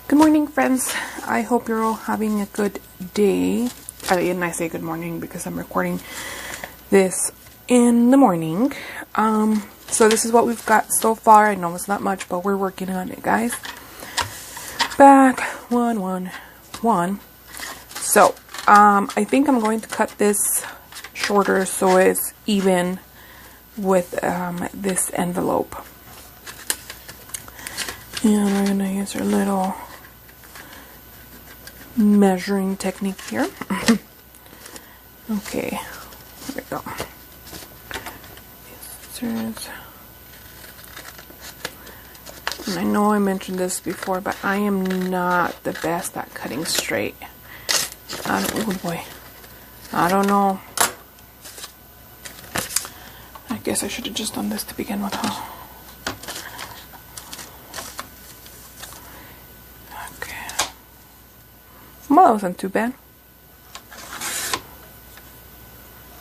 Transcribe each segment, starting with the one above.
Good morning, friends. I hope you're all having a good day. And I say good morning because I'm recording this in the morning. So this is what we've got so far. I know it's not much, but we're working on it, guys. Back 111. So I think I'm going to cut this shorter so it's even with this envelope. And we're going to use our little measuring technique here. Okay, here we go. Scissors. And I know I mentioned this before, but I am not the best at cutting straight. Oh boy. I don't know. I guess I should have just done this to begin with, huh? Well, that wasn't too bad.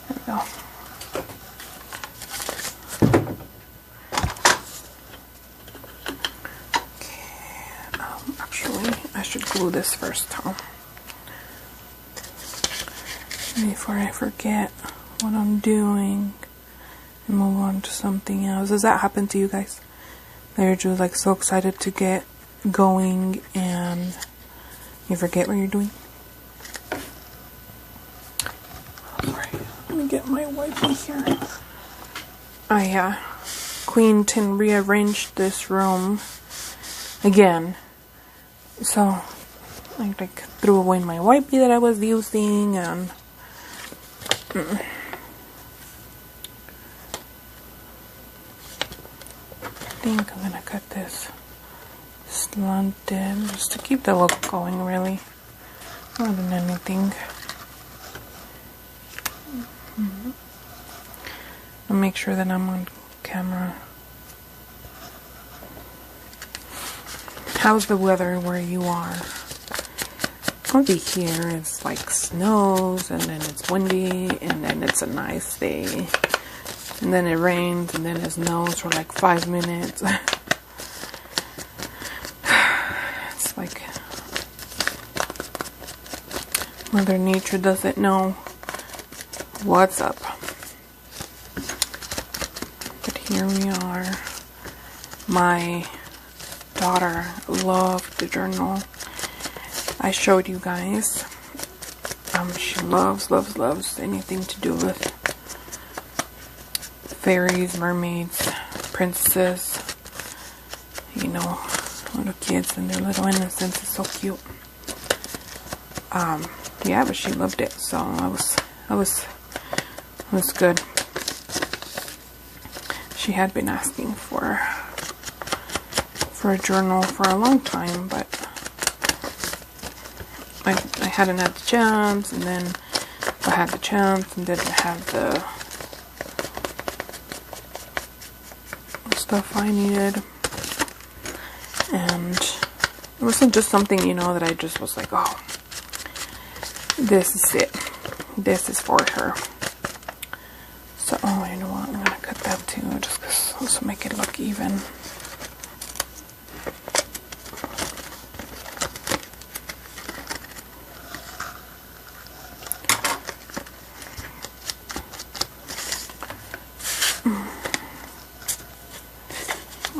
There we go. Okay. Actually, I should glue this first, huh? Before I forget what I'm doing and move on to something else. Does that happen to you guys? That you're just like so excited to get going and you forget what you're doing? Sorry, let me get my wipey here. I Quentin rearranged this room again. So I like threw away my wipey that I was using and I think I'm gonna cut this slanted just to keep the look going, really, more than anything. I'll make sure that I'm on camera. How's the weather where you are? Over here it's like snows and then it's windy and then it's a nice day and then it rains and then it snows for like 5 minutes. It's like Mother Nature doesn't know what's up. But here we are. My daughter loved the journal I showed you guys. She loves anything to do with fairies, mermaids, princesses, you know, little kids and their little innocence is so cute. Yeah, but she loved it, so it was good. She had been asking for a journal for a long time, but I hadn't had the chance, and then I had the chance and didn't have the stuff I needed. And it wasn't just something, you know, that I just was like, oh, this is it. This is for her. So, oh, you know what? I'm going to cut that too, just to make it look even.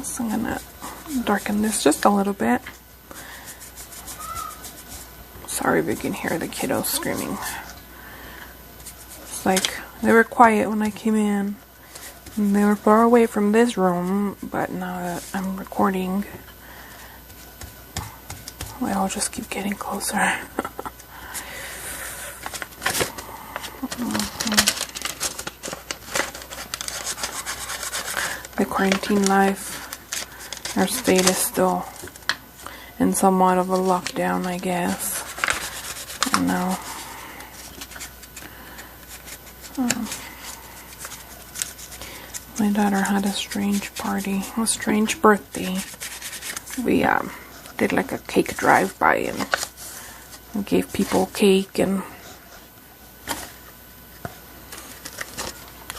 So I'm going to darken this just a little bit. Sorry if you can hear the kiddos screaming. It's like they were quiet when I came in. And they were far away from this room, but now that I'm recording, they all just keep getting closer. The quarantine life, our state is still in somewhat of a lockdown, I guess. I don't know. My daughter had a strange party, a strange birthday. We did like a cake drive-by and gave people cake, and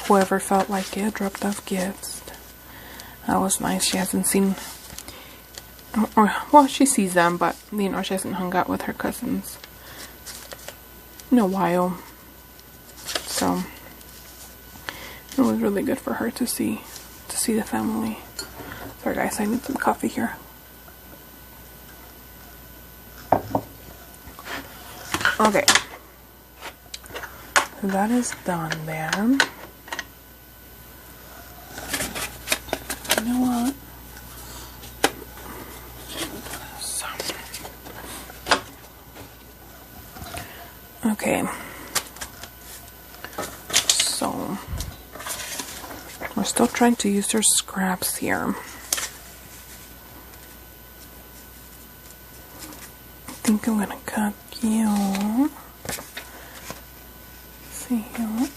whoever felt like it dropped off gifts. That was nice. She hasn't seen or well, she sees them, but you know, she hasn't hung out with her cousins in a while. So it was really good for her to see the family. Sorry guys, I need some coffee here. Okay, so that is done there. You know what? Okay, so we're still trying to use our scraps here. I think I'm gonna cut you. See here.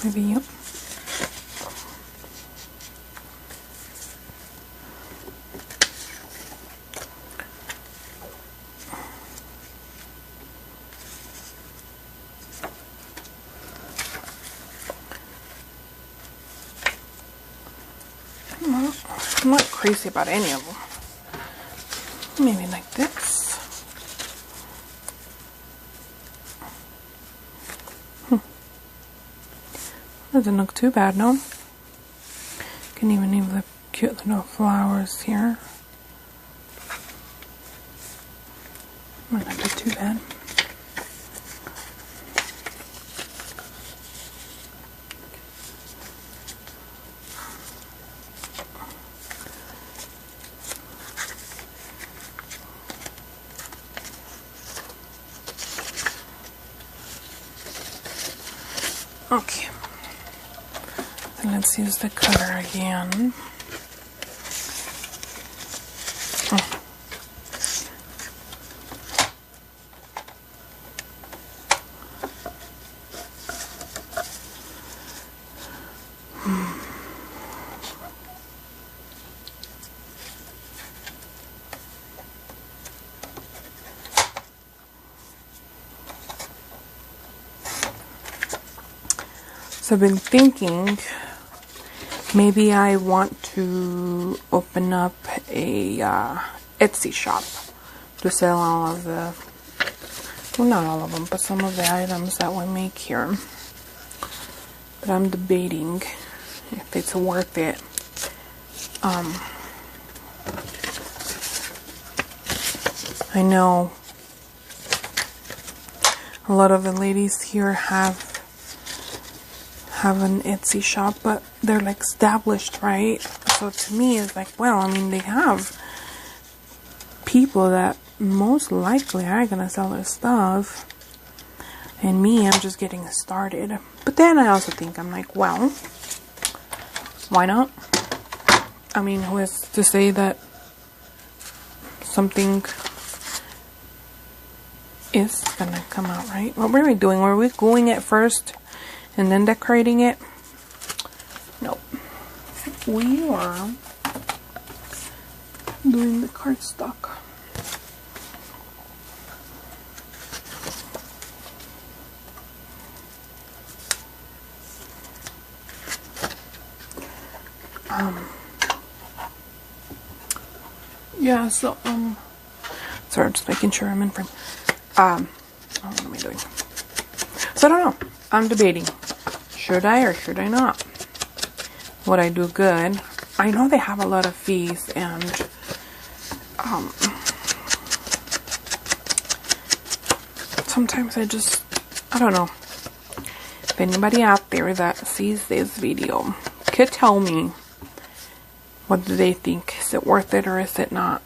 Maybe you. I'm not crazy about any of them. Maybe like this. Doesn't look too bad, no? Can even leave the cute little flowers here. Might not be too bad. Okay, then let's use the cutter again. So I've been thinking maybe I want to open up a Etsy shop to sell all of the, well, not all of them, but some of the items that we make here. But I'm debating if it's worth it. I know a lot of the ladies here have an Etsy shop, but they're like established, right? So to me it's like, well, I mean, they have people that most likely are gonna sell their stuff, and me, I'm just getting started. But then I also think, I'm like, well, why not? I mean, who is to say that something is gonna come out, right? What were we doing? Were we gluing it first and then decorating it? Nope. We are doing the cardstock. Yeah, so, sorry, I'm just making sure I'm in frame. What am I doing? So I don't know. I'm debating. Should I or should I not? Would I do good? I know they have a lot of fees, and sometimes I don't know. If anybody out there that sees this video could tell me, what do they think? Is it worth it or is it not?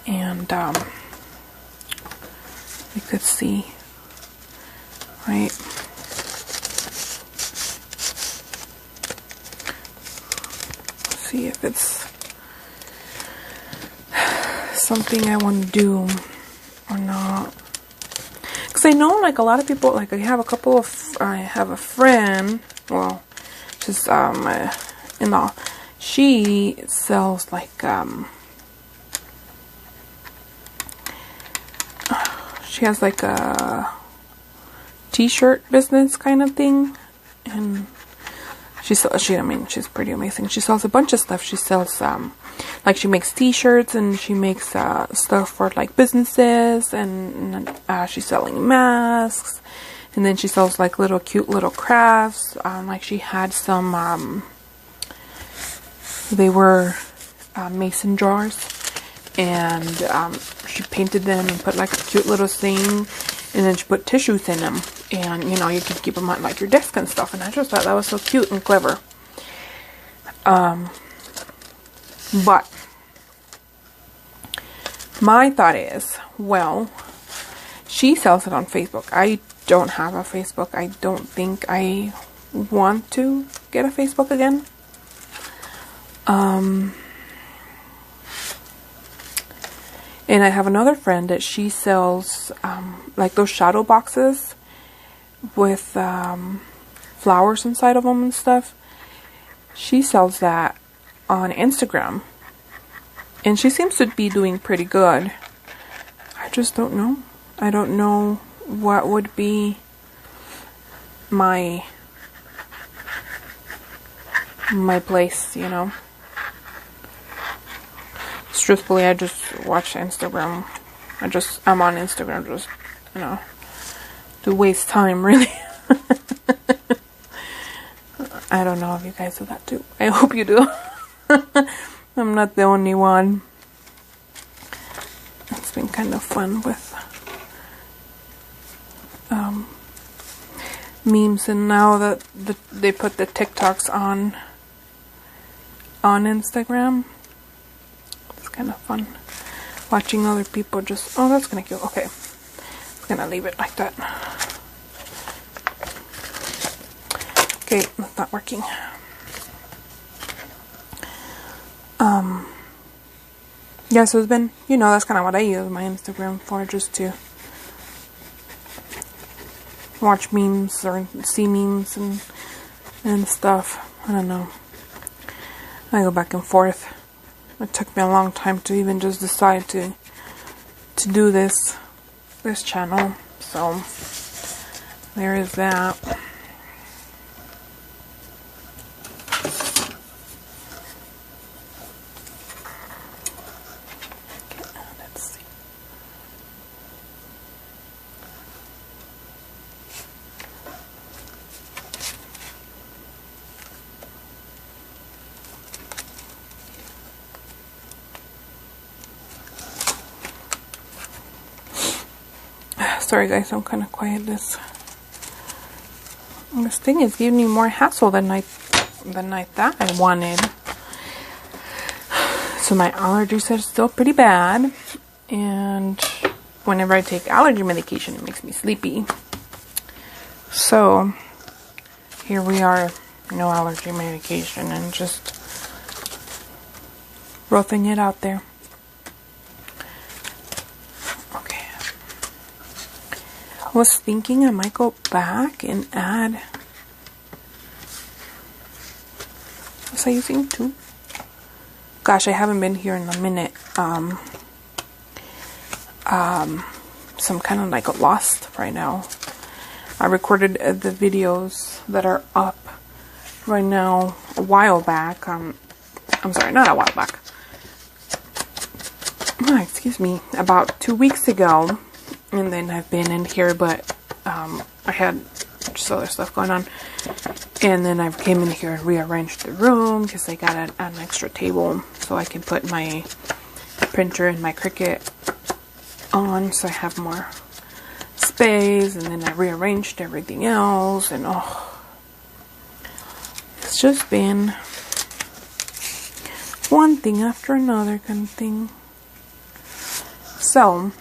And we could see, right? See if it's something I want to do or not. Because I know, like, a lot of people, like, I have a friend, well, she's in-law, she sells like she has like a t-shirt business kind of thing, and she's pretty amazing. She sells a bunch of stuff. She sells like she makes t-shirts, and she makes stuff for like businesses, and she's selling masks, and then she sells like little cute little crafts. Like she had some they were mason jars, and she painted them and put like a cute little thing, and then she put tissues in them, and you know, you could keep them on like your desk and stuff, and I just thought that was so cute and clever. But my thought is, well, she sells it on Facebook. I don't have a Facebook. I don't think I want to get a Facebook again. And I have another friend that she sells like those shadow boxes with flowers inside of them and stuff. She sells that on Instagram, and she seems to be doing pretty good. I just don't know. I don't know what would be my place, you know. Truthfully, I just watch Instagram. I'm on Instagram just, you know, to waste time, really. I don't know if you guys do that too. I hope you do. I'm not the only one. It's been kind of fun with memes, and now that they put the TikToks on Instagram, it's kind of fun watching other people just, oh, that's kind of cute. Okay, I'm gonna leave it like that. Okay, it's not working. Yeah, so it's been, you know, that's kind of what I use my Instagram for, just to watch memes or see memes and stuff. I don't know. I go back and forth. It took me a long time to even just decide to do this channel. So there is that. Sorry guys, I'm kind of quiet. This thing is giving me more hassle than I thought I wanted. So my allergies are still pretty bad, and whenever I take allergy medication, it makes me sleepy. So here we are, no allergy medication, and just roughing it out there. I was thinking I might go back and add, was I using 2? Gosh, I haven't been here in a minute. So I'm kind of like lost right now. I recorded the videos that are up right now a while back. I'm sorry, not a while back. Oh, excuse me, about 2 weeks ago. And then I've been in here, but I had just other stuff going on. And then I came in here and rearranged the room because I got an extra table so I can put my printer and my Cricut on, so I have more space. And then I rearranged everything else, and oh, it's just been one thing after another kind of thing. So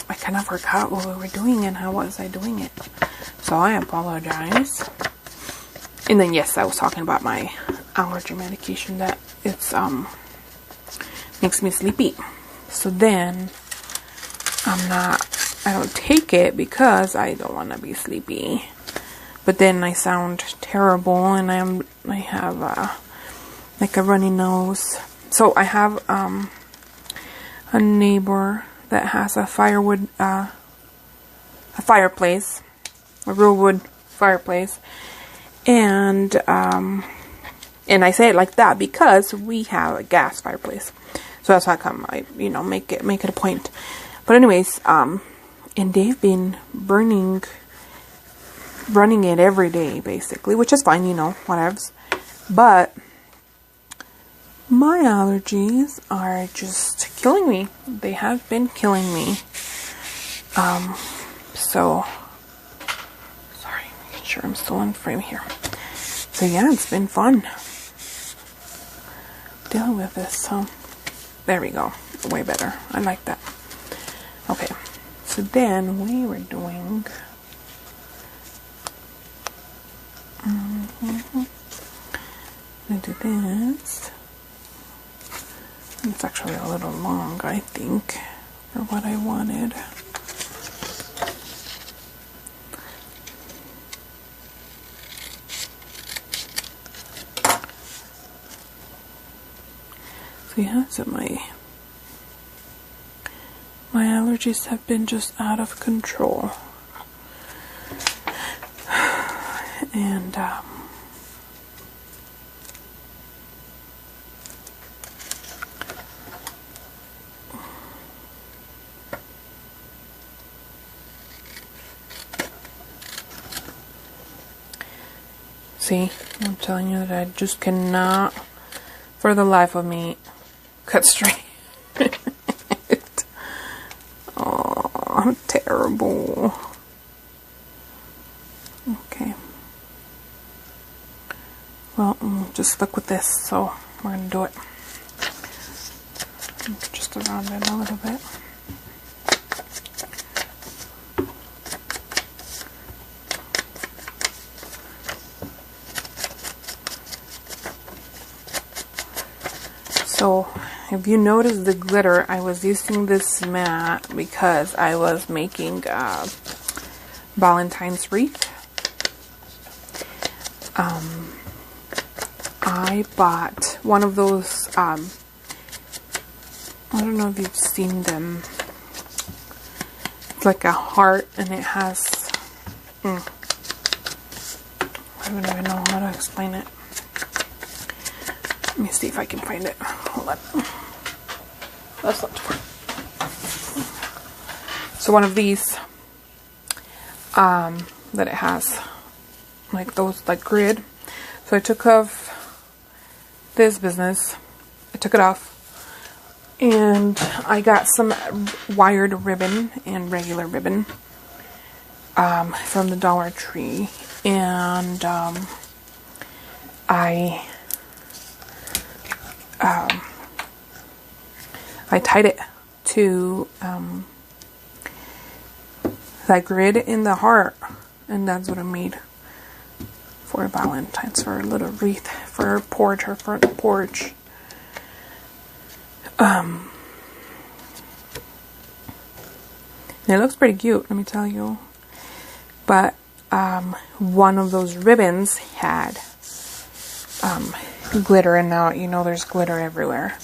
I kind of forgot what we were doing and how was I doing it. So I apologize. And then yes, I was talking about my allergy medication that it's makes me sleepy. So then I don't take it because I don't want to be sleepy. But then I sound terrible, and I have like a runny nose. So I have a neighbor that has a fireplace, a real wood fireplace. And I say it like that because we have a gas fireplace. So that's how come I, you know, make it a point. But anyways, and they've been running it every day basically, which is fine, you know, whatevs. But my allergies are just killing me. They have been killing me. So sorry, making sure I'm still in frame here. So yeah, it's been fun dealing with this. So there we go. Way better. I like that. Okay. So then we were doing I do this. It's actually a little long, I think, for what I wanted. So yeah, so my allergies have been just out of control. And see, I'm telling you that I just cannot, for the life of me, cut straight. Oh, I'm terrible. Okay. Well, I'm just stuck with this, so we're gonna do it. Just around it a little bit. So, if you notice the glitter, I was using this mat because I was making a Valentine's wreath. I bought one of those, I don't know if you've seen them. It's like a heart and it has, I don't even know how to explain it. Let me see if I can find it. Hold on. That's not too far. So one of these, that it has like those, like grid. So I took off this business. I took it off. And I got some wired ribbon and regular ribbon from the Dollar Tree. And I tied it to that grid in the heart, and that's what I made for Valentine's, for a little wreath for her porch, her front porch. And it looks pretty cute, let me tell you. But one of those ribbons had glitter, and now you know there's glitter everywhere.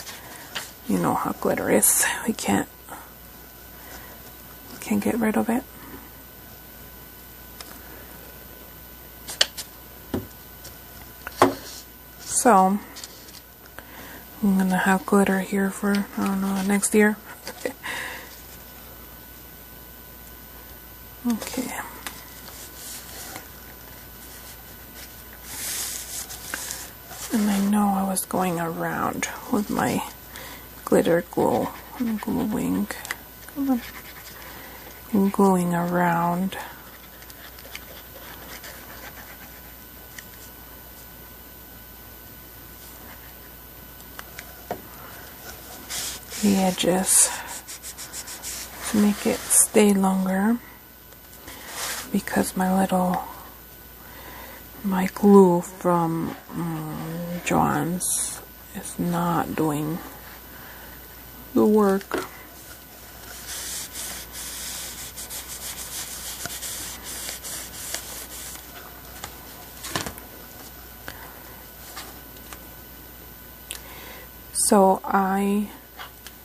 You know how glitter is. We can't get rid of it. So I'm gonna have glitter here for, I don't know, next year. Okay. And I know I was going around with my glitter glue and gluing. Come on. And gluing around. The edges to make it stay longer, because my glue from Joann's is not doing the work. So I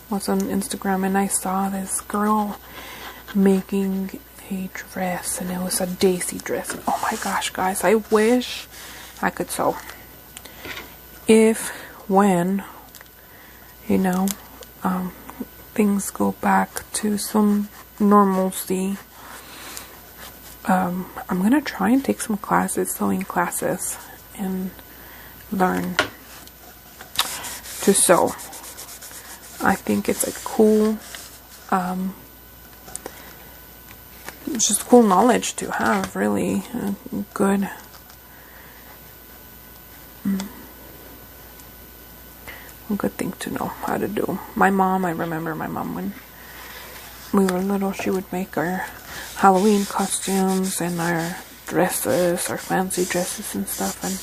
was on Instagram and I saw this girl making a dress, and it was a Daisy dress. And oh my gosh, guys, I wish I could sew. If, when, you know, things go back to some normalcy, I'm gonna try and take some classes, sewing classes, and learn to sew. I think it's a cool, it's just cool knowledge to have, really. Good. A good thing to know how to do. My mom, I remember my mom when we were little, she would make our Halloween costumes and our dresses, our fancy dresses and stuff. And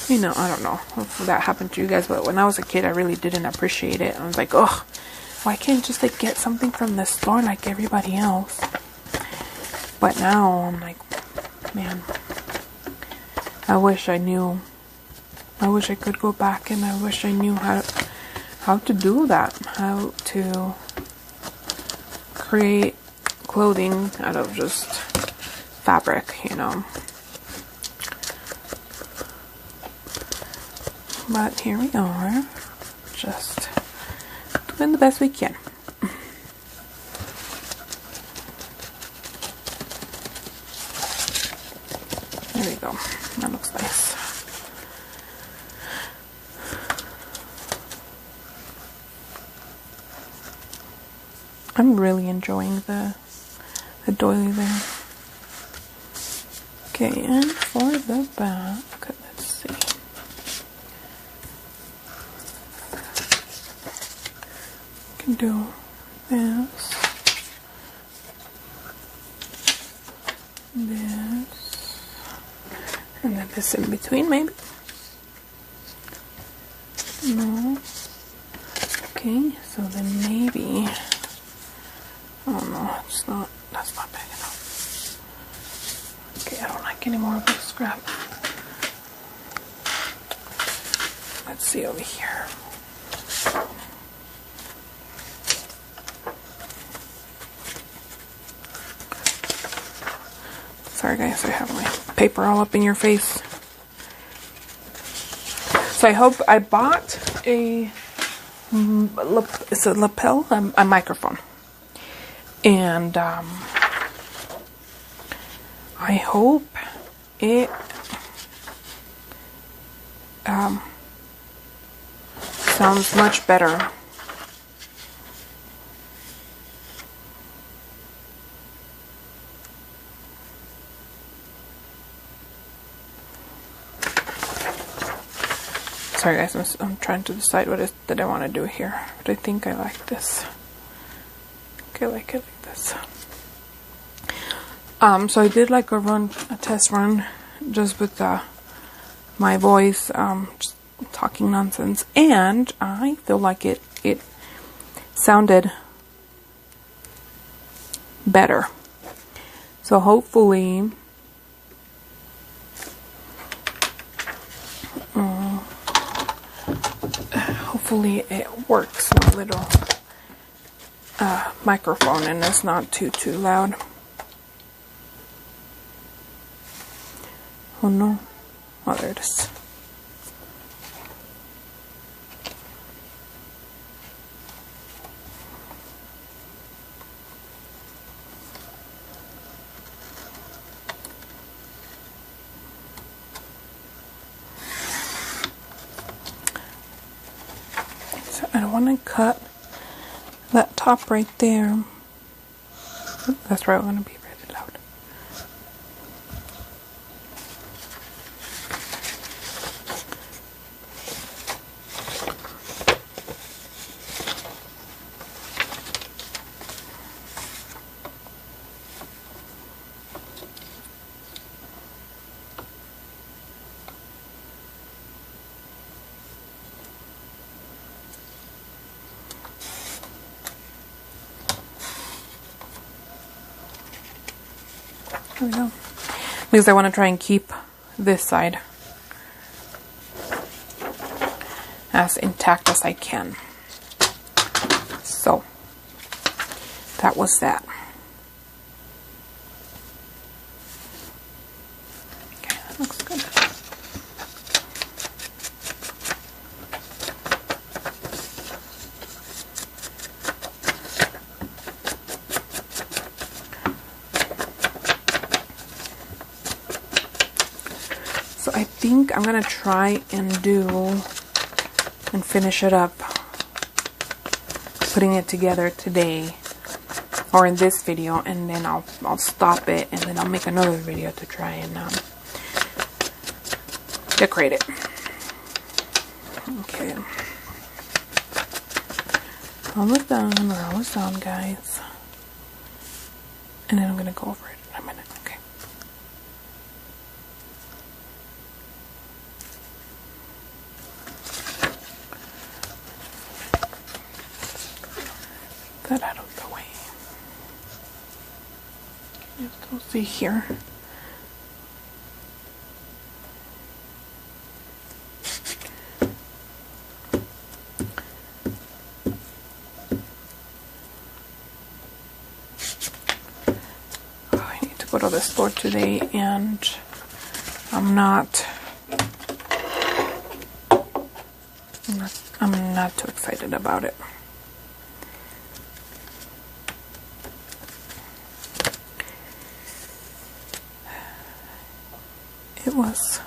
you know, I don't know if that happened to you guys, but when I was a kid, I really didn't appreciate it. I was like, oh, why can't I just like get something from the store like everybody else? But now I'm like, man, I wish I knew. I wish I could go back, and I wish I knew how to do that, how to create clothing out of just fabric, you know. But here we are, just doing the best we can. There we go. That looks nice. I'm really enjoying the doily there. Okay, and for the back, let's see. Can do this, and then this in between, maybe. No. Okay, so then maybe. Oh no, it's not. That's not big enough. Okay, I don't like any more of this scrap. Let's see over here. Sorry guys, I have my paper all up in your face. So I hope I bought it's a lapel, a microphone. And I hope it sounds much better. Sorry guys, I'm trying to decide what that I want to do here, but I think I like this. Okay, I like it like this. So I did like a test run, just with my voice, just talking nonsense, and I feel like it sounded better. So hopefully, it works in a little microphone and it's not too loud. Oh no. Oh, there it is. So I don't want to cut that top right there. That's probably going to be really loud. There we go. Because I want to try and keep this side as intact as I can. So, that was that. I think I'm gonna try and finish it up, putting it together today or in this video, and then I'll stop it, and then I'll make another video to try and decorate it. Okay, almost done. We're almost done, guys. And then I'm gonna go over it in a minute. Okay. That out of the way. You still see here. I need to go to the store today, and I'm not too excited about it. It was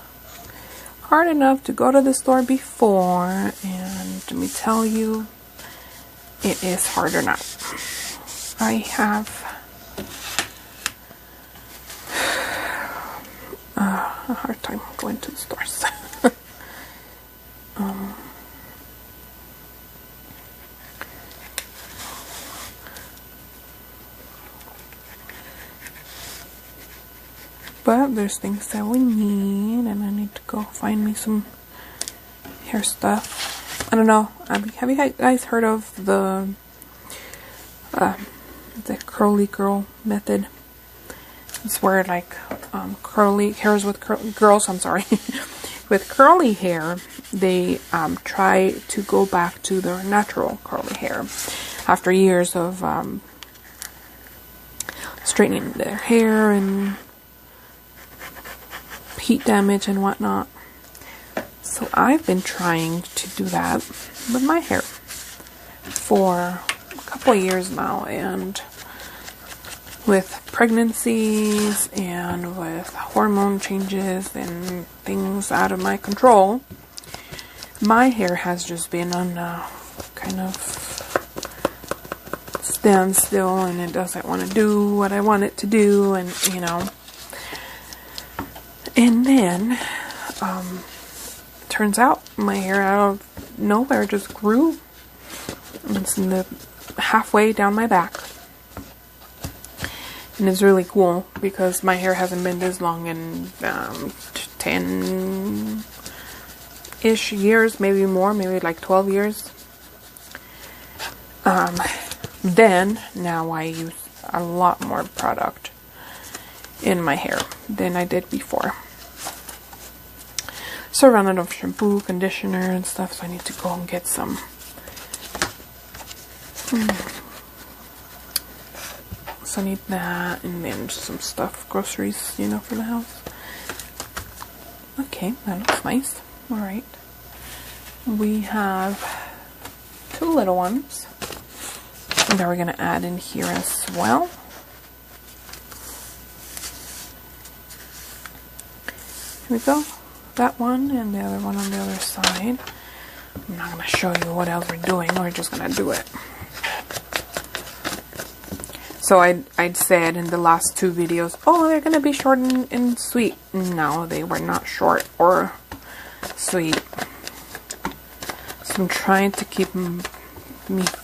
hard enough to go to the store before, and let me tell you, it is harder now. I have a hard time going to the stores. But there's things that we need, and I need to go find me some hair stuff. I don't know. Have you guys heard of the curly girl method? It's where like curly hairs with girls. I'm sorry, with curly hair, they try to go back to their natural curly hair after years of straightening their hair and heat damage and whatnot. So I've been trying to do that with my hair for a couple of years now, and with pregnancies and with hormone changes and things out of my control, my hair has just been on a kind of standstill, and it doesn't want to do what I want it to do, and you know. And then, turns out my hair out of nowhere just grew. It's in the halfway down my back. And it's really cool because my hair hasn't been this long in 10-ish years, maybe more, maybe like 12 years. Then, now I use a lot more product in my hair than I did before. So I ran out of shampoo, conditioner, and stuff, so I need to go and get some. So I need that, and then some stuff, groceries, you know, for the house. Okay, that looks nice. Alright. We have 2 little ones that we're going to add in here as well. Here we go. That one and the other one on the other side. I'm not going to show you what else we're doing. We're just going to do it. So I'd said in the last 2 videos, oh, they're going to be short and sweet. No, they were not short or sweet. So I'm trying to keep me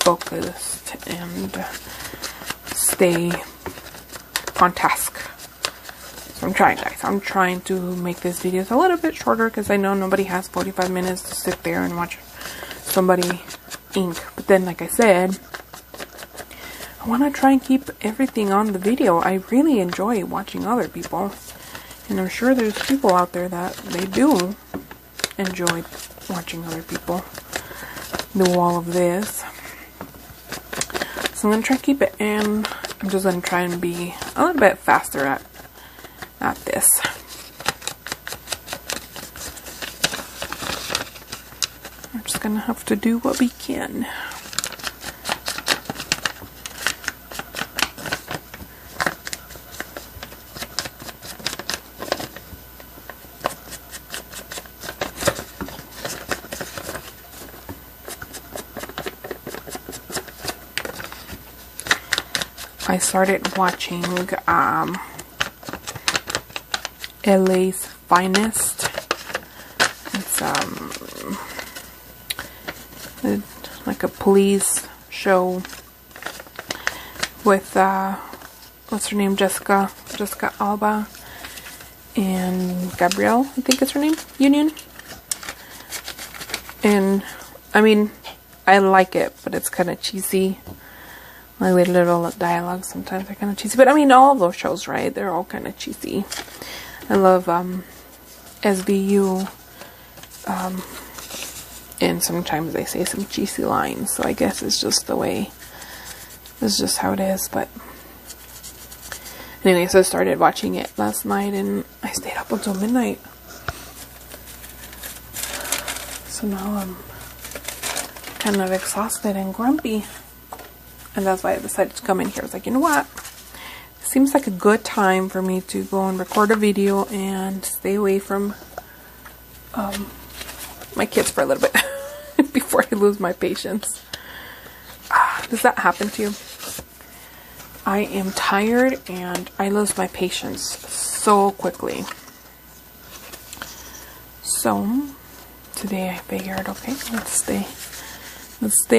focused and stay on task. So I'm trying, guys. I'm trying to make this videos a little bit shorter because I know nobody has 45 minutes to sit there and watch somebody ink. But then, like I said, I want to try and keep everything on the video. I really enjoy watching other people. And I'm sure there's people out there that they do enjoy watching other people do all of this. So I'm going to try to keep it in. I'm just going to try and be a little bit faster at this. We're just gonna have to do what we can. I started watching LA's Finest. It's like a police show with what's her name, Jessica Alba and Gabrielle, I think is her name, Union. And I mean, I like it, but it's kind of cheesy. Like the little dialogue sometimes are kind of cheesy, but I mean, all of those shows, right? They're all kind of cheesy. I love SVU, and sometimes they say some cheesy lines, so I guess it's just the way, it's just how it is. But anyway, so I started watching it last night, and I stayed up until midnight. So now I'm kind of exhausted and grumpy, and that's why I decided to come in here. I was like, you know what? Seems like a good time for me to go and record a video and stay away from my kids for a little bit before I lose my patience. Does that happen to you? I am tired and I lose my patience so quickly. So today I figured, okay, let's stay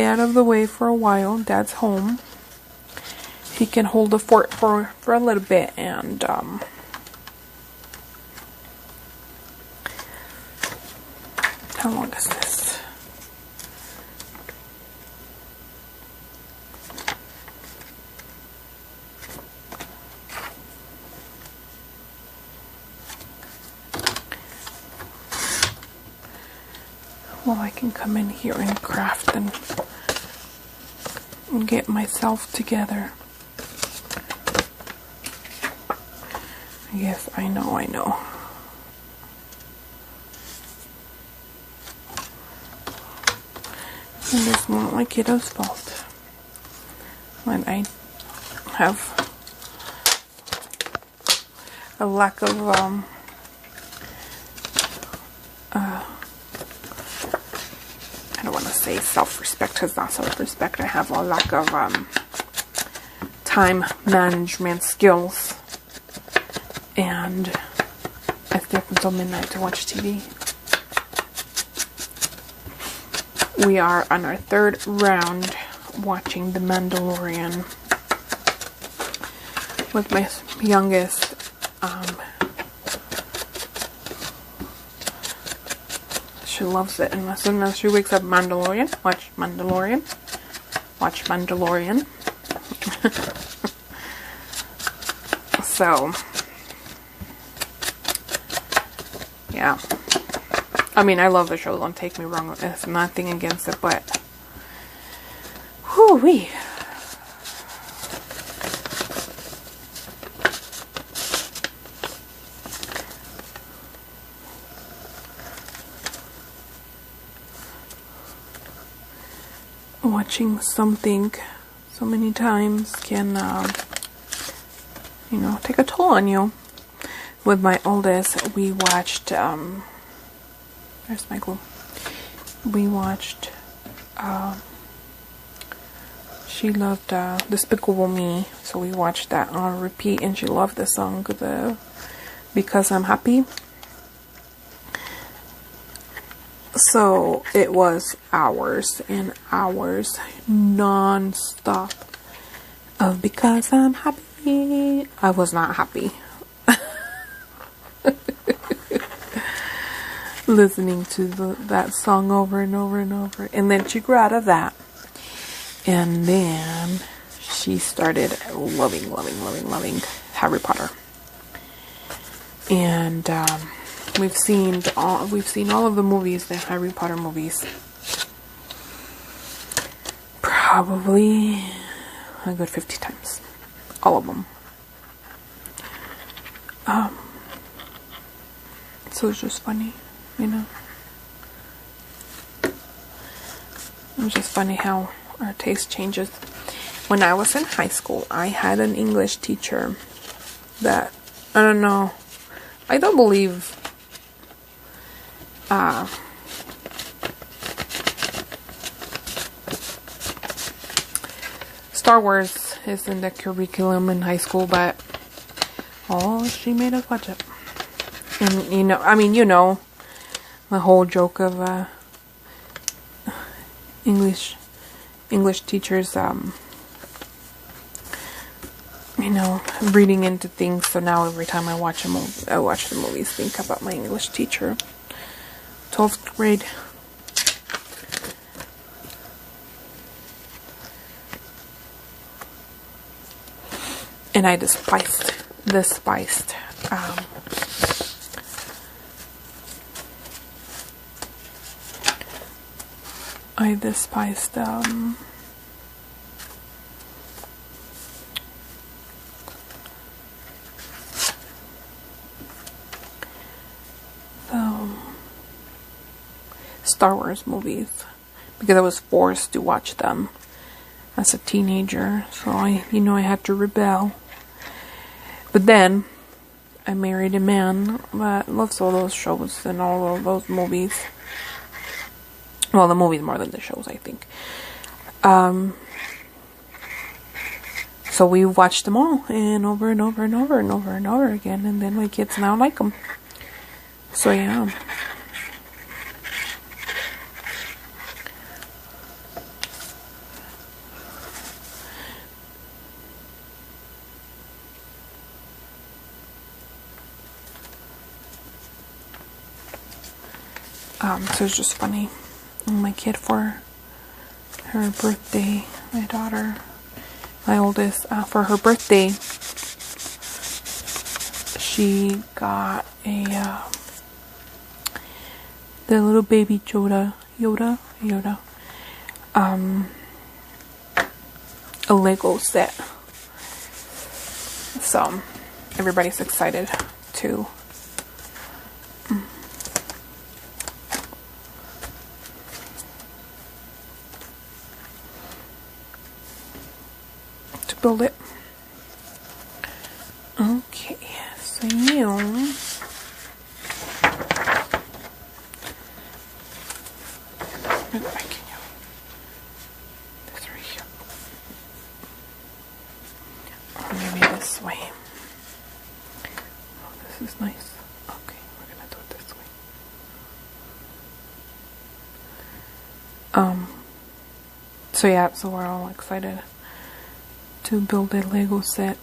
out of the way for a while. Dad's home. He can hold the fort for a little bit, and how long is this? Well, I can come in here and craft and get myself together. Yes, I know. And it's not my kiddo's fault when I have a lack of I don't want to say self-respect, because it's not self-respect. I have a lack of time management skills, and I stay up until midnight to watch TV. We are on our third round watching The Mandalorian with my youngest. She loves it, and as soon as she wakes up, Mandalorian, watch Mandalorian, watch Mandalorian. So, yeah. I mean, I love the show, don't take me wrong. There's nothing against it, but whoo-wee. Watching something so many times can, you know, take a toll on you. With my oldest, we watched, where's my glue? We watched, she loved Despicable Me, so we watched that on repeat, and she loved the song, Because I'm Happy. So it was hours and hours non-stop of Because I'm Happy. I was not happy. Listening to that song over and over and over. And then she grew out of that. And then she started loving Harry Potter. And we've seen all of the movies, the Harry Potter movies. Probably a good 50 times. All of them. So it's just funny, you know. It's just funny how our taste changes. When I was in high school, I had an English teacher that, I don't know, I don't believe Star Wars is in the curriculum in high school, but she made us watch it. And you know, the whole joke of English teachers, reading into things. So now every time I watch the movies, think about my English teacher, 12th grade. And I despised Star Wars movies because I was forced to watch them as a teenager, so I had to rebel. But then I married a man that loves all those shows and all of those movies. Well, the movies more than the shows, I think. So we watched them all, and over and over and over and over and over again, and then my kids now like them. So yeah. So it's just funny. My kid, for her birthday, my daughter, my oldest, for her birthday, she got the little baby Yoda, a Lego set. So everybody's excited to build it. Okay, so this right here. Or maybe this way. Oh, this is nice. Okay, we're gonna do it this way. So yeah, so we're all excited to build a Lego set.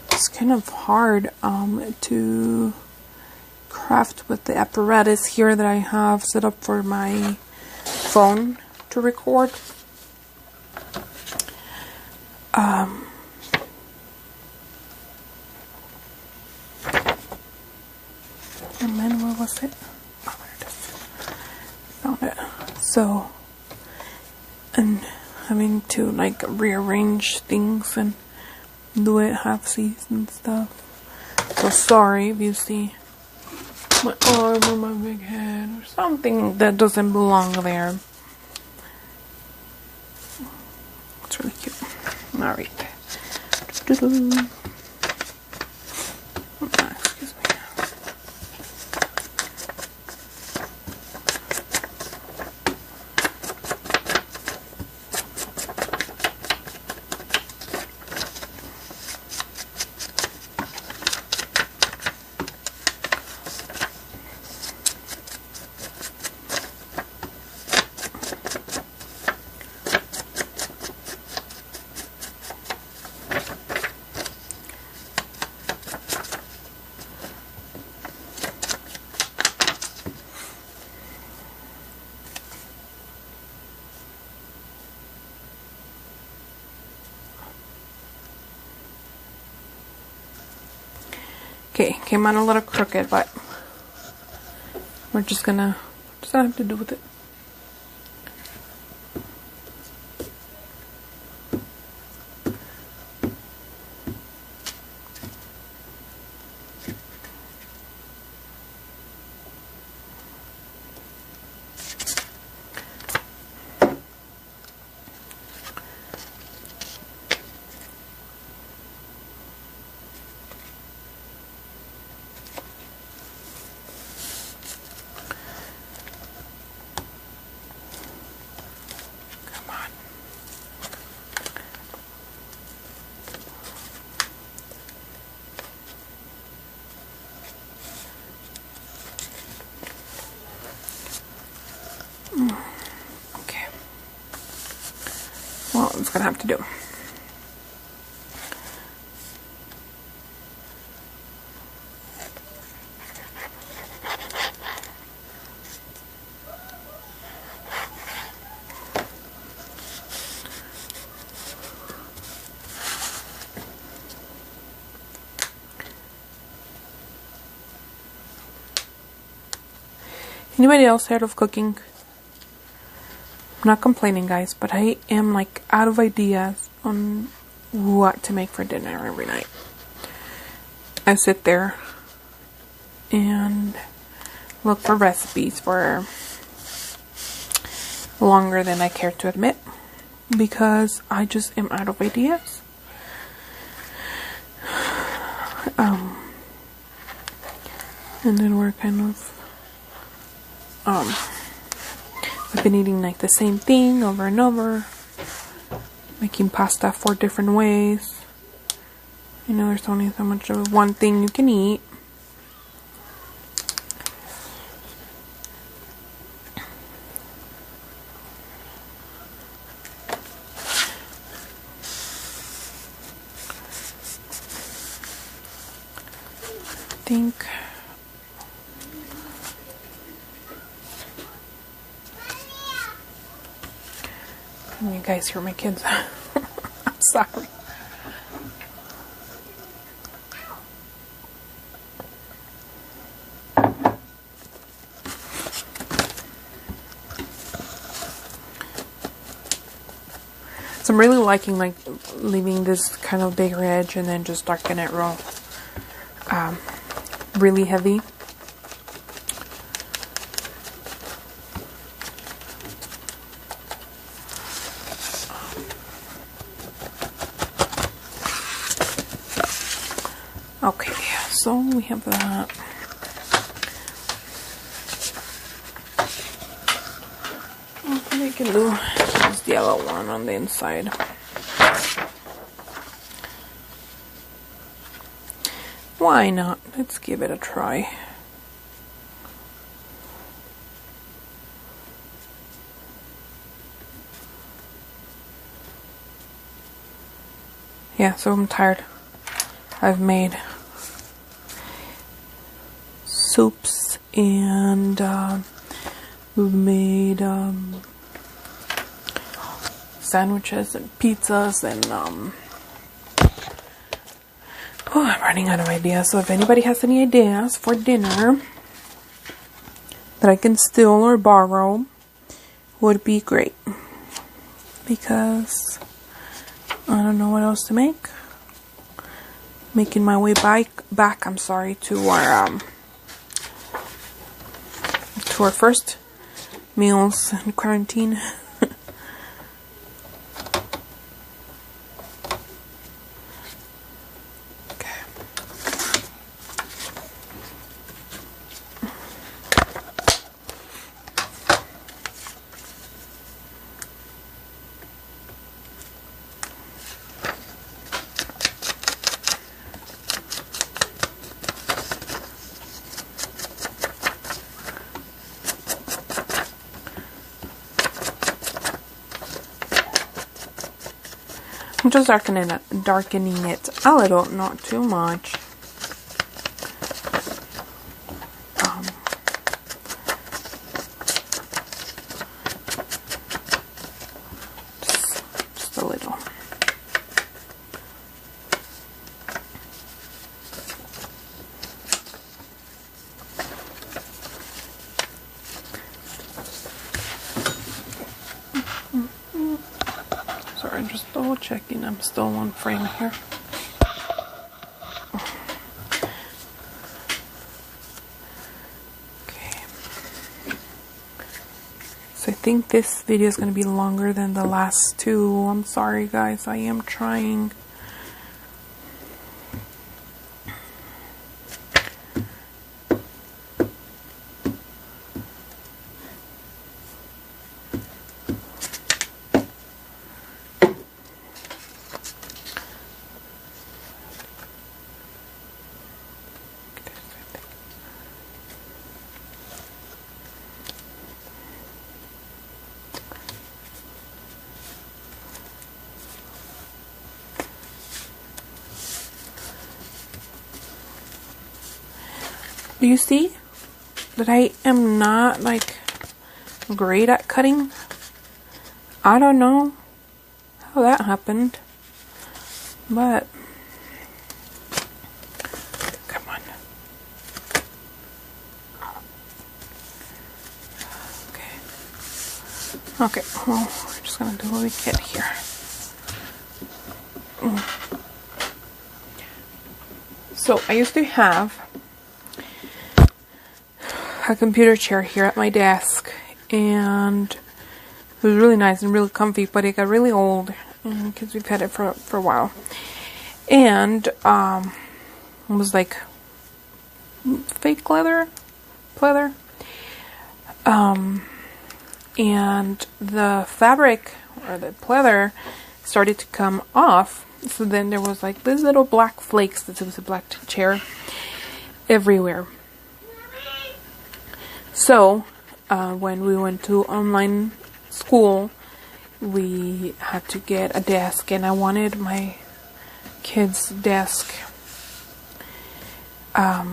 It's kind of hard to craft with the apparatus here that I have set up for my phone to record. And then where was it? Oh, there it is. Found it. So, and having to like rearrange things and do it half-seas and stuff. So sorry if you see my arm or my big head or something that doesn't belong there. It's really cute. Alright. Excuse me. Okay, came out a little crooked, but we're just gonna have to do with it. someone's gonna have to do. Anybody else tired of cooking? I'm not complaining, guys, but I am like out of ideas on what to make for dinner every night. I sit there and look for recipes for longer than I care to admit because I just am out of ideas. And then we're kind of I've been eating like the same thing over and over, making pasta 4 different ways. You know, there's only so much of one thing you can eat. I think you guys hear my kids. I'm sorry. So I'm really liking like leaving this kind of bigger edge and then just darken it really heavy. Okay, so we have that. We can do this yellow one on the inside. Why not? Let's give it a try. Yeah, so I'm tired. I've made soups and we've made sandwiches and pizzas and oh, I'm running out of ideas. So if anybody has any ideas for dinner that I can steal or borrow, would be great, because I don't know what else to make. Making my way back, I'm sorry, to our first meals in quarantine. I'm just darkening it a little, not too much. Just a little. Sorry, I'm just double checking. I'm still on frame here. Okay. So I think this video is going to be longer than the last two. I'm sorry, guys. I am trying. Do you see that I am not like great at cutting? I don't know how that happened, but come on. Okay, well, we're just gonna do what we can here. So I used to have a computer chair here at my desk, and it was really nice and really comfy, but it got really old because we've had it for a while. And it was like fake leather, pleather. And the fabric or the pleather started to come off. So then there was like these little black flakes, this was a black chair, everywhere. So when we went to online school, we had to get a desk, and I wanted my kid's desk out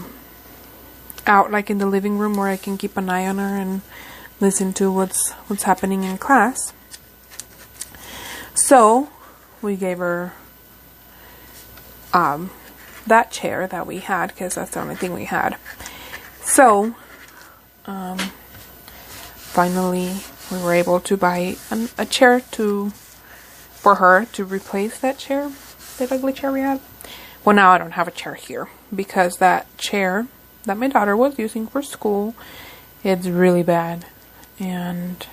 like in the living room where I can keep an eye on her and listen to what's happening in class. So we gave her that chair that we had, because that's the only thing we had. So finally we were able to buy a chair for her to replace that chair, that ugly chair we had. Well, now I don't have a chair here because that chair that my daughter was using for school, it's really bad. And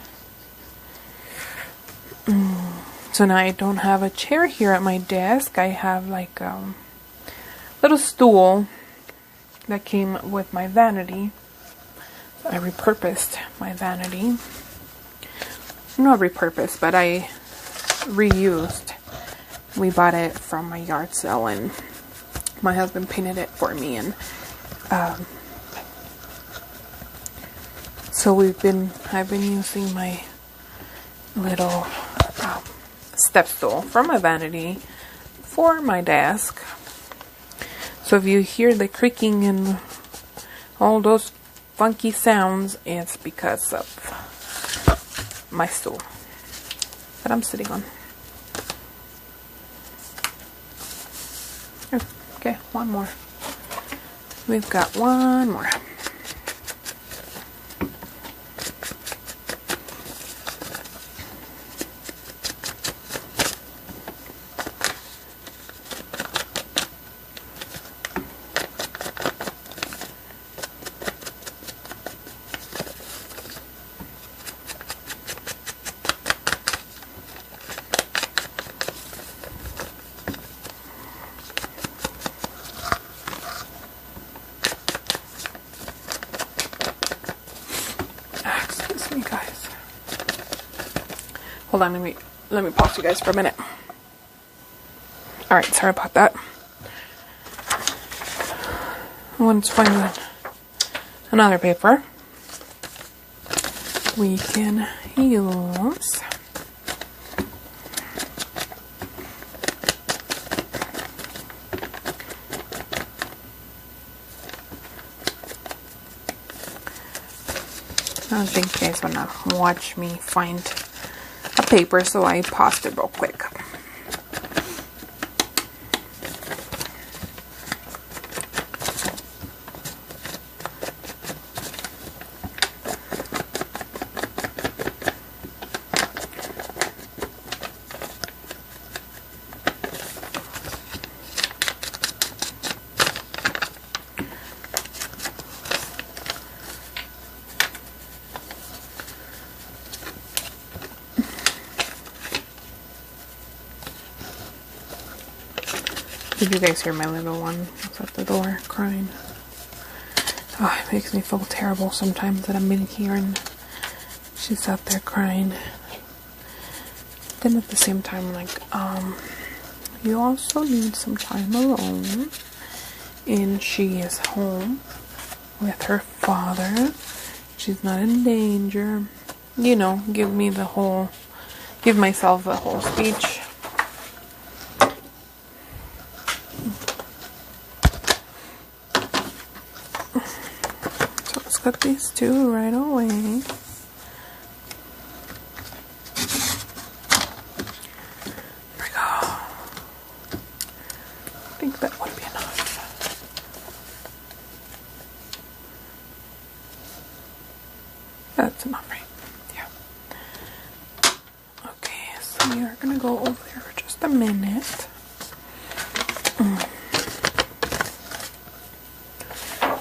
so now I don't have a chair here at my desk. I have like a little stool that came with my vanity. I repurposed my vanity. Not repurposed, but I reused. We bought it from my yard sale, and my husband painted it for me, and so I've been using my little step stool from my vanity for my desk. So if you hear the creaking and all those funky sounds, it's because of my stool that I'm sitting on. Okay, one more. We've got one more. Hold on, let me pause you guys for a minute. Alright, sorry about that. Once find another paper we can use. I don't think you guys want to watch me find a paper, so I paused it real quick. Did you guys hear my little one? It's at the door crying. Oh, it makes me feel terrible sometimes that I'm in here and she's out there crying. Then at the same time, like, you also need some time alone. And she is home with her father. She's not in danger. You know, give myself the whole speech. cut these two right away. There we go. I think that would be enough. That's enough, right? Yeah. Okay, so we are gonna go over there for just a minute.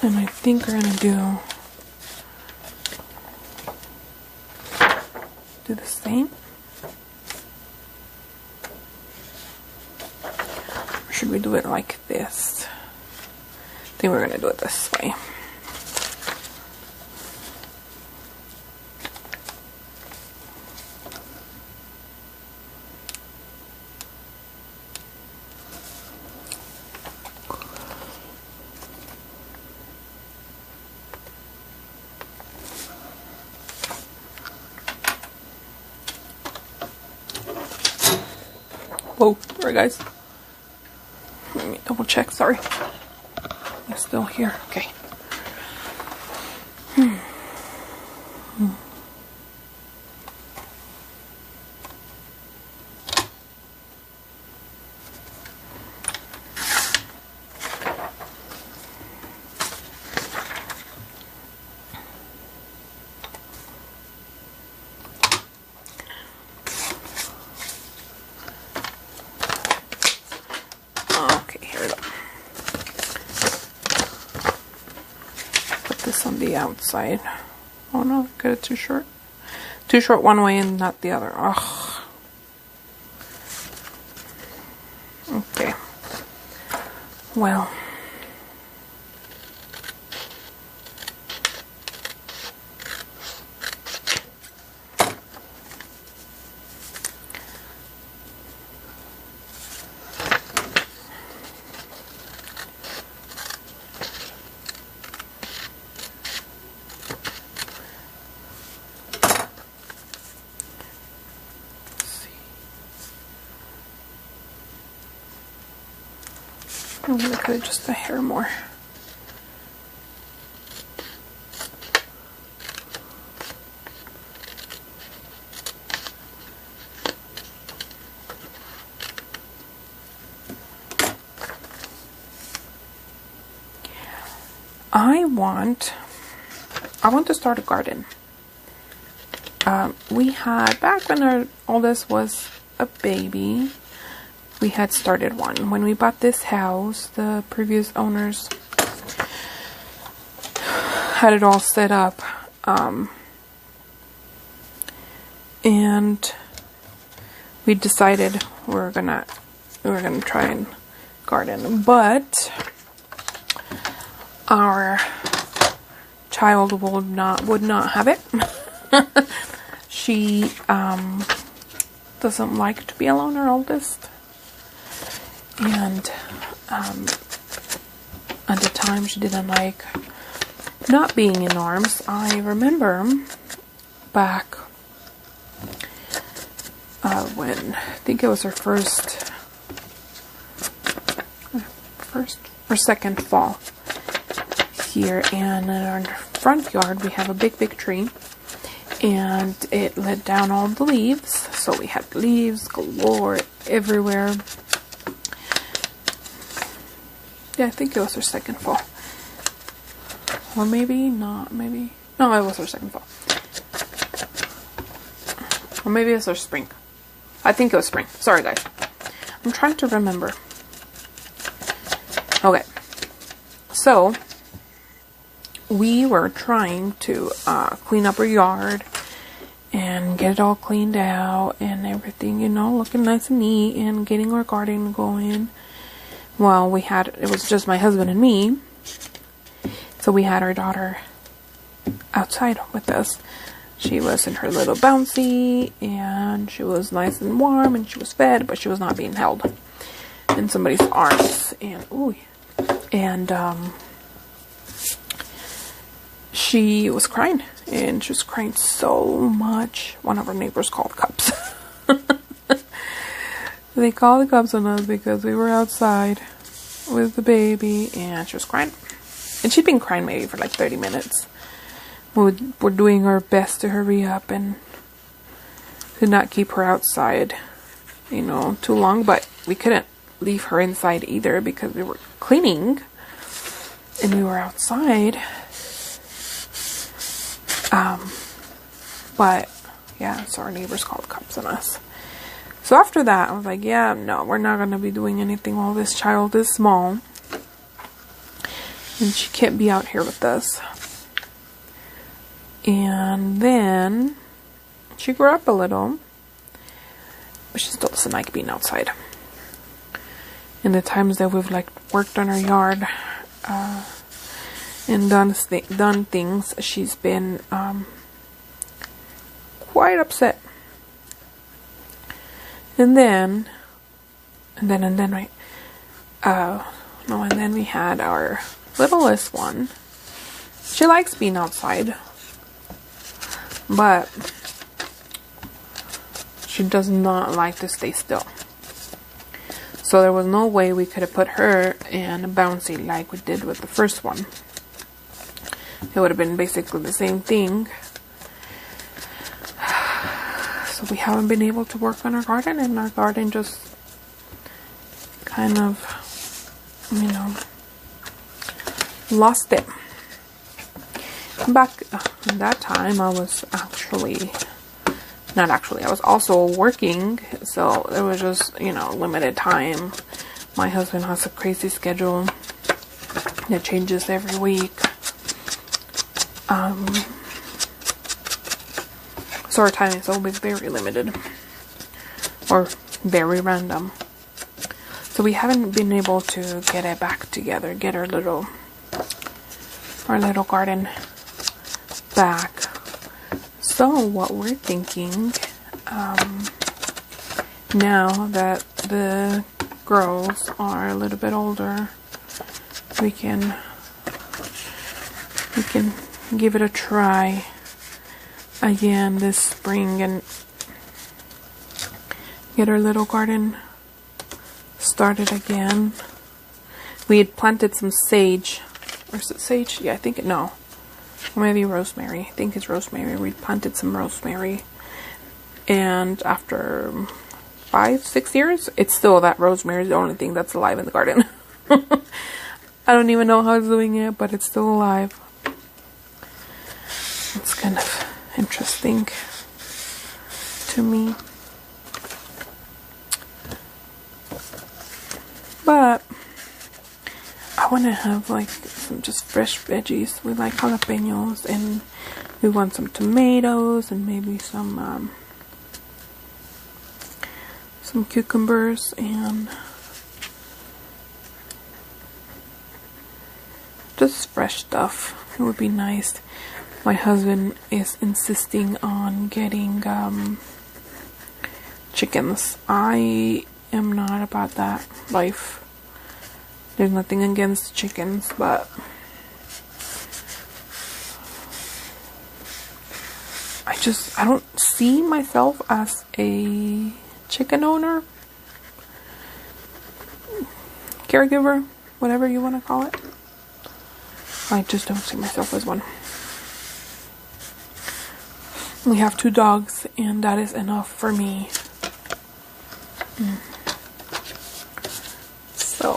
And I think we're gonna do the same. Or should we do it like this? I think we're gonna do it this way. Whoa, sorry guys. Let me double check, sorry. I'm still here, okay. On the outside. Oh no, got it too short. Too short one way and not the other. Ugh. Okay. Well. I'm going to cut it just a hair more. I want to start a garden. We had, back when our oldest was a baby, we had started one. When we bought this house, the previous owners had it all set up. And we decided we were gonna try and garden, but our child would not have it. She doesn't like to be alone, our oldest. And at the time she didn't like not being in arms. I remember back when I think it was her first or second fall here, and in our front yard we have a big tree, and it let down all the leaves, so we had leaves galore everywhere. Yeah, I think it was her second fall. Or maybe not, maybe. No, it was her second fall. Or maybe it was her spring. I think it was spring. Sorry, guys. I'm trying to remember. Okay. So, we were trying to clean up our yard and get it all cleaned out and everything, you know, looking nice and neat, and getting our garden going. Well, it was just my husband and me, so we had our daughter outside with us. She was in her little bouncy, and she was nice and warm, and she was fed, but she was not being held in somebody's arms. And she was crying, and she was crying so much. One of our neighbors called cops. They called the cops on us because we were outside with the baby, and she was crying. And she'd been crying maybe for like 30 minutes. we're doing our best to hurry up and to not keep her outside, you know, too long. But we couldn't leave her inside either because we were cleaning and we were outside. But yeah, so our neighbors called cops on us. So after that, I was like, yeah, no, we're not going to be doing anything while this child is small. And she can't be out here with us. And then she grew up a little, but she still doesn't like being outside. In the times that we've like worked on our yard and done things, she's been quite upset. And then we had our littlest one. She likes being outside, but she does not like to stay still. So there was no way we could have put her in a bouncy like we did with the first one. It would have been basically the same thing. So we haven't been able to work on our garden, and our garden just kind of, you know, lost it. Back at that time, I was I was also working, so it was just, you know, limited time. My husband has a crazy schedule that changes every week. So our time is always very limited or very random. So we haven't been able to get it back together, get our little garden back. So what we're thinking, now that the girls are a little bit older, we can give it a try again this spring and get our little garden started again. We had planted some sage, or is it sage? Yeah, I think no, or maybe rosemary. I think it's rosemary. We planted some rosemary, and after 5-6 years, it's still that rosemary is the only thing that's alive in the garden. I don't even know how it's doing it, but it's still alive. It's kind of interesting to me. But I want to have like some just fresh veggies. We like jalapenos, and we want some tomatoes and maybe some cucumbers and just fresh stuff. It would be nice. My husband is insisting on getting chickens. I am not about that life. There's nothing against chickens, but I don't see myself as a chicken owner, caregiver, whatever you want to call it. I just don't see myself as one. We have 2 dogs, and that is enough for me. So,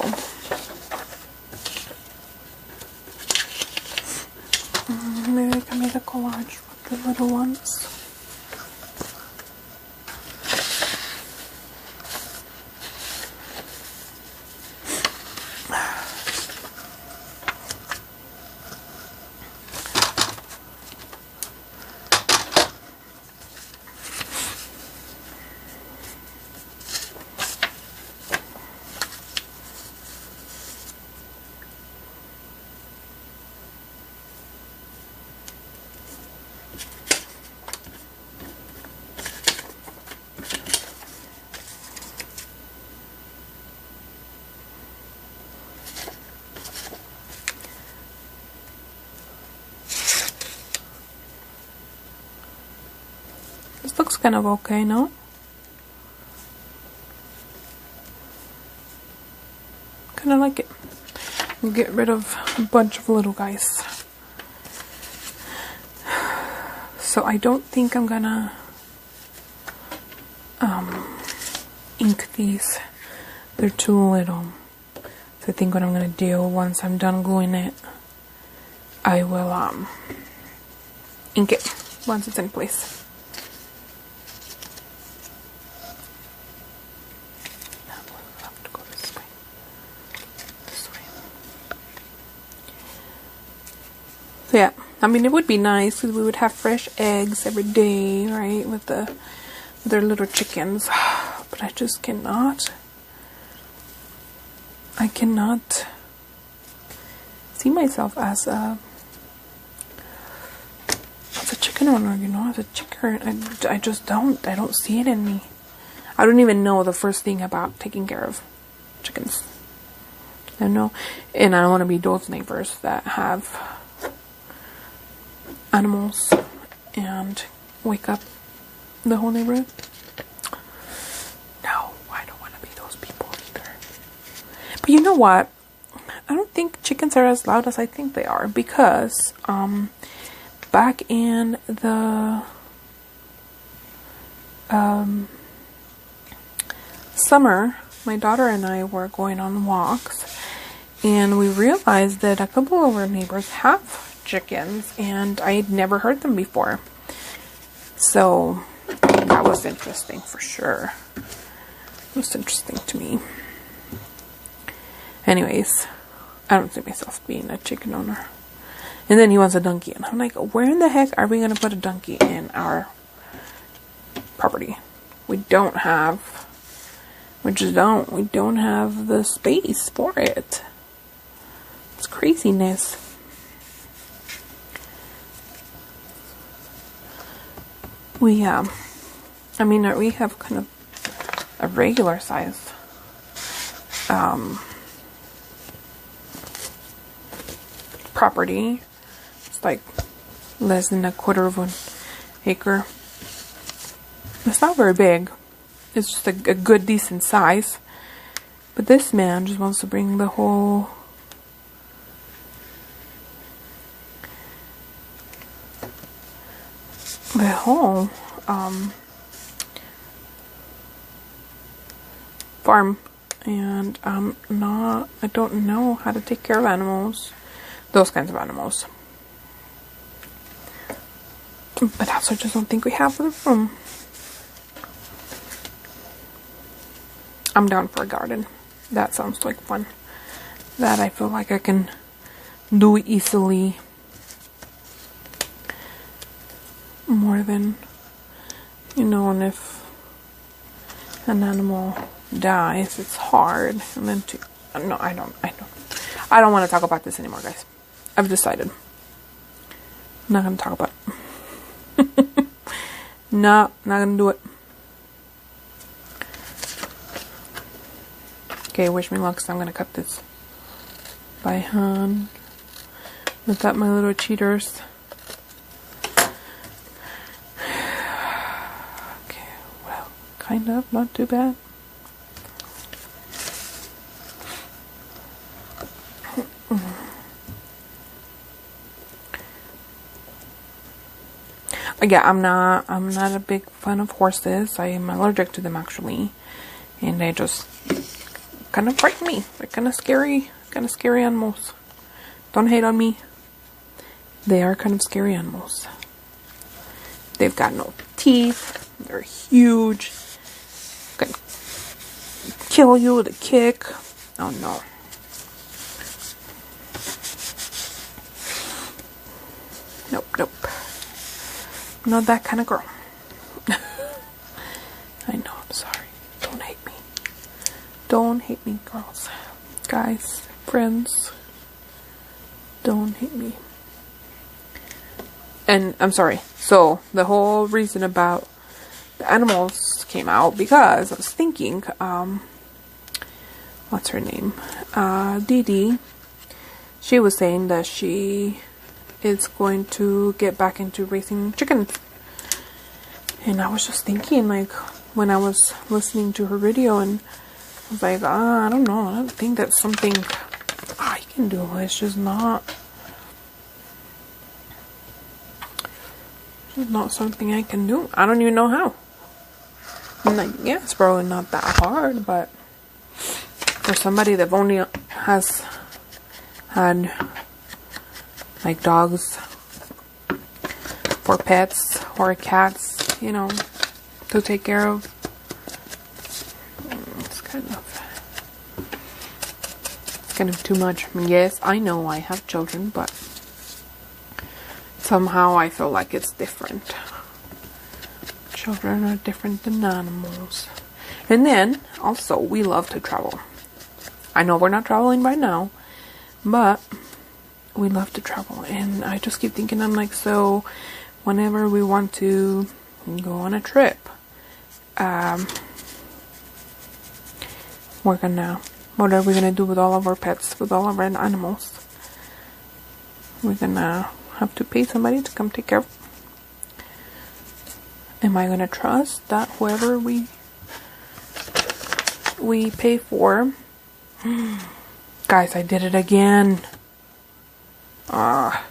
maybe I can make a collage with the little ones. This looks kind of okay, no? Kind of like it. We'll get rid of a bunch of little guys. So I don't think I'm gonna ink these. They're too little. So I think what I'm gonna do once I'm done gluing it, I will ink it once it's in place. So yeah, I mean, it would be nice because we would have fresh eggs every day, right, with their little chickens. But I just cannot. I cannot see myself as a chicken owner, you know, as a chicken. I just don't. I don't see it in me. I don't even know the first thing about taking care of chickens. I don't know. And I don't want to be those neighbors that have animals and wake up the whole neighborhood. No, I don't want to be those people either. But you know what? I don't think chickens are as loud as I think they are, because back in the summer, my daughter and I were going on walks, and we realized that a couple of our neighbors have chickens, and I had never heard them before. So that was interesting for sure. It was interesting to me. Anyways, I don't see myself being a chicken owner. And then he wants a donkey, and I'm like, where in the heck are we gonna put a donkey in our property? We don't have, we don't have the space for it. It's craziness. We I mean, we have kind of a regular size property. It's like less than a quarter of an acre. It's not very big. It's just a good, decent size. But this man just wants to bring the whole farm, and I don't know how to take care of animals, those kinds of animals. But also, I just don't think we have the room. I'm down for a garden. That sounds like fun. That I feel like I can do easily. More than, you know, and if an animal dies, it's hard. And then no, I don't want to talk about this anymore, guys. I've decided. I'm not going to talk about it. No, not going to do it. Okay, wish me luck, 'cause I'm going to cut this by hand. Without my little cheaters. Okay, well, kind of, not too bad. Yeah, I'm not a big fan of horses. I am allergic to them, actually, and they just kind of frighten me. They're kind of scary animals. Don't hate on me. They are kind of scary animals. They've got no teeth. They're huge. Can kill you with a kick. Oh no. Nope. I'm not that kind of girl. I know, I'm sorry. Don't hate me. Don't hate me, girls. Guys, friends. Don't hate me. And I'm sorry. So, the whole reason about the animals came out because I was thinking, what's her name? Dee Dee. She was saying that she is going to get back into raising chickens. And I was just thinking, like, when I was listening to her video, and I was like, I don't know. I don't think that's something I can do. It's just not It's not something I can do. I don't even know how. I'm like, yeah, it's probably not that hard, but for somebody that only has had like dogs for pets or cats, you know, to take care of, it's kind of too much. I mean, yes, I know I have children, but somehow I feel like it's different. Children are different than animals. And then also we love to travel. I know we're not traveling right now, but we love to travel. And I just keep thinking, I'm like, so whenever we want to go on a trip, what are we gonna do with all of our pets, with all of our animals? We're gonna have to pay somebody to come take care of. Am I gonna trust that whoever we pay for? Guys, I did it again. I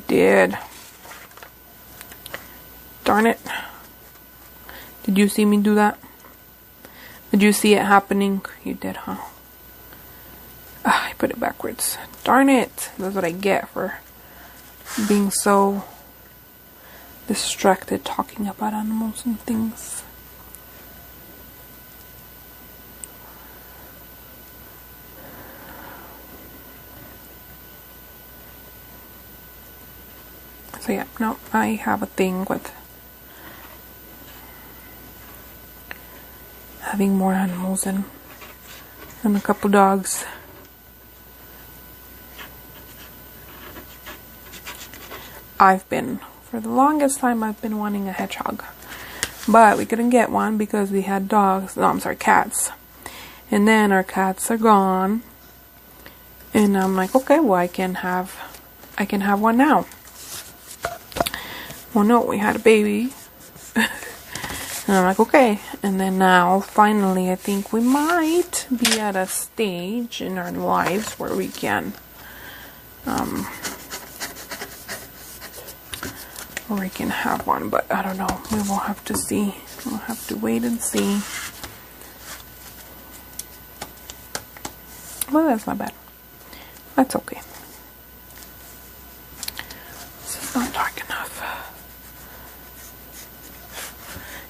did. Darn it. Did you see me do that? Did you see it happening? You did, huh? I put it backwards. Darn it. That's what I get for being so distracted talking about animals and things. So yeah, no, I have a thing with having more animals and a couple dogs. For the longest time, I've been wanting a hedgehog. But we couldn't get one because we had dogs. No, I'm sorry, cats. And then our cats are gone. And I'm like, okay, well, I can have one now. Well, no, we had a baby. And I'm like, okay. And then now, finally, I think we might be at a stage in our lives where we can, have one. But I don't know. We will have to see. We'll have to wait and see. Well, that's not bad. That's okay. This is not dark enough.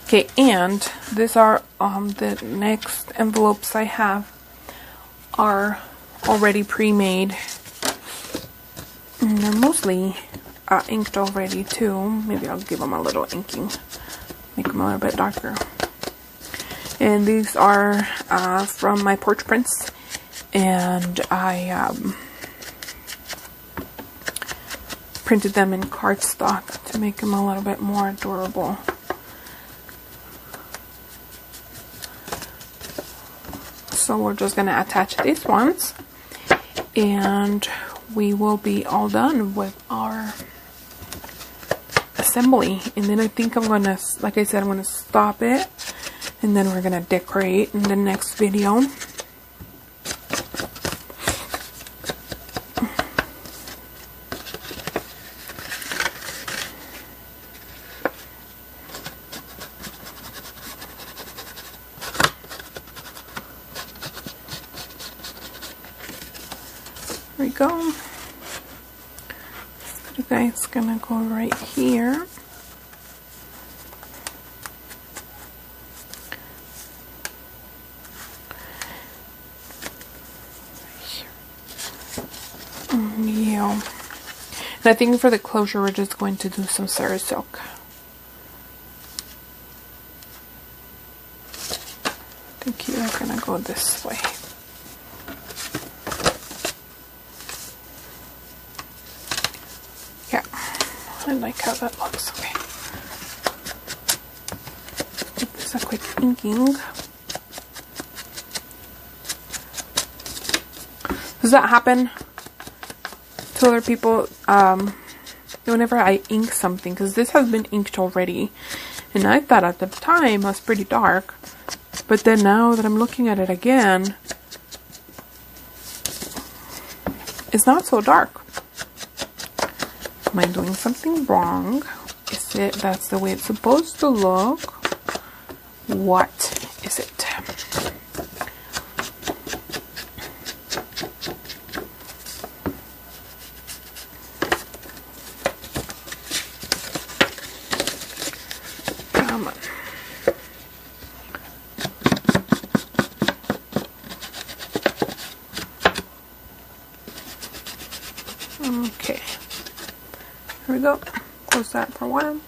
Okay, and these are the next envelopes I have are already pre-made. And they're mostly inked already too. Maybe I'll give them a little inking, make them a little bit darker. And these are from my Porch Prints, and I printed them in cardstock to make them a little bit more durable. So we're just going to attach these ones, and we will be all done with our assembly. And then I think I'm going to, like I said, I'm going to stop it, and then we're going to decorate in the next video. There we go. You guys gonna go right here. Yeah. And I think for the closure, we're just going to do some Sarah silk. I think you are gonna go this way. I like how that looks. Okay. Give this a quick inking. Does that happen to other people? Whenever I ink something, because this has been inked already, and I thought at the time it was pretty dark, but then now that I'm looking at it again, it's not so dark. Am I doing something wrong? Is it that's the way it's supposed to look? What is it? Come on. Okay. Here we go. Close that for one.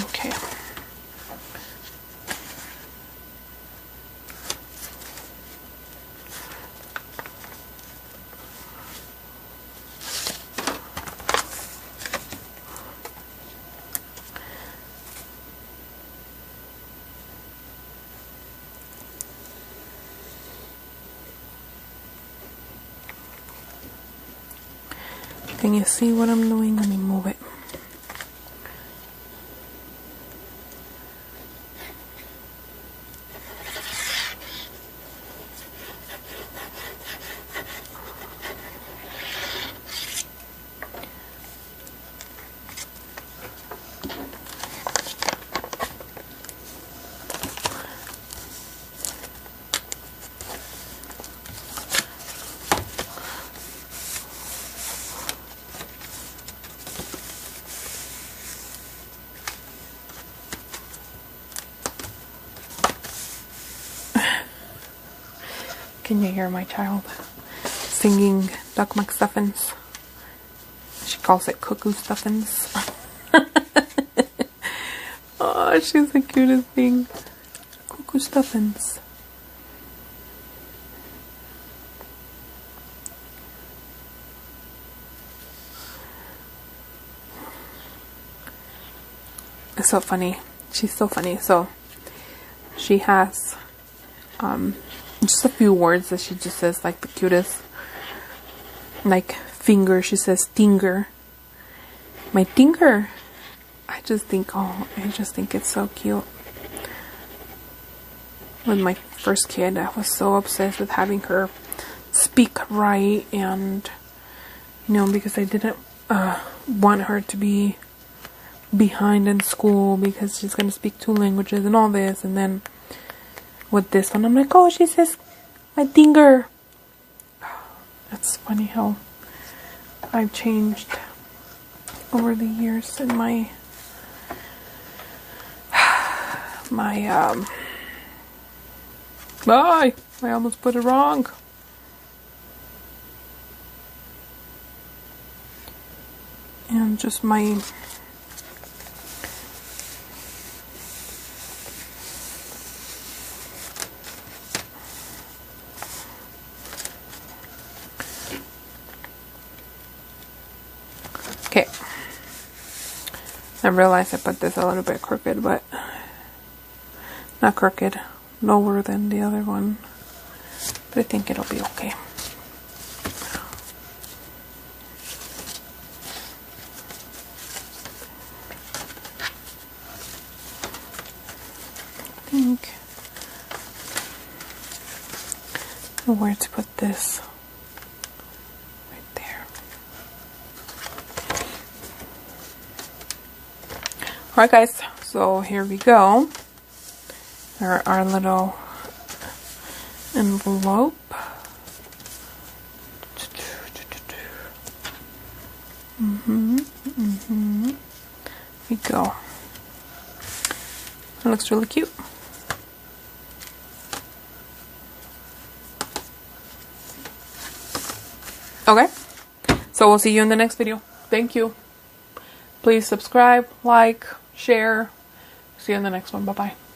Okay. Can you see what I'm doing? Let me move it. Can you hear my child singing Duck McStuffins? She calls it Cuckoo Stuffins. Oh, she's the cutest thing. Cuckoo Stuffins. It's so funny. She's so funny. So she has just a few words that she just says, like the cutest. Like finger, she says tinger. My tinger. I just think it's so cute. With my first kid, I was so obsessed with having her speak right, and you know, because I didn't want her to be behind in school because she's gonna speak 2 languages and all this. And then with this one, I'm like, oh, she says my tinger. It's funny how I've changed over the years in my I almost put it wrong. And just my okay. I realized I put this a little bit crooked, but not crooked, lower than the other one. But I think it'll be okay. I think where to put this. Right there. Alright guys, so here we go. Our little envelope. Here we go. It looks really cute. Okay, so we'll see you in the next video. Thank you. Please subscribe, like, share. See you in the next one. Bye-bye.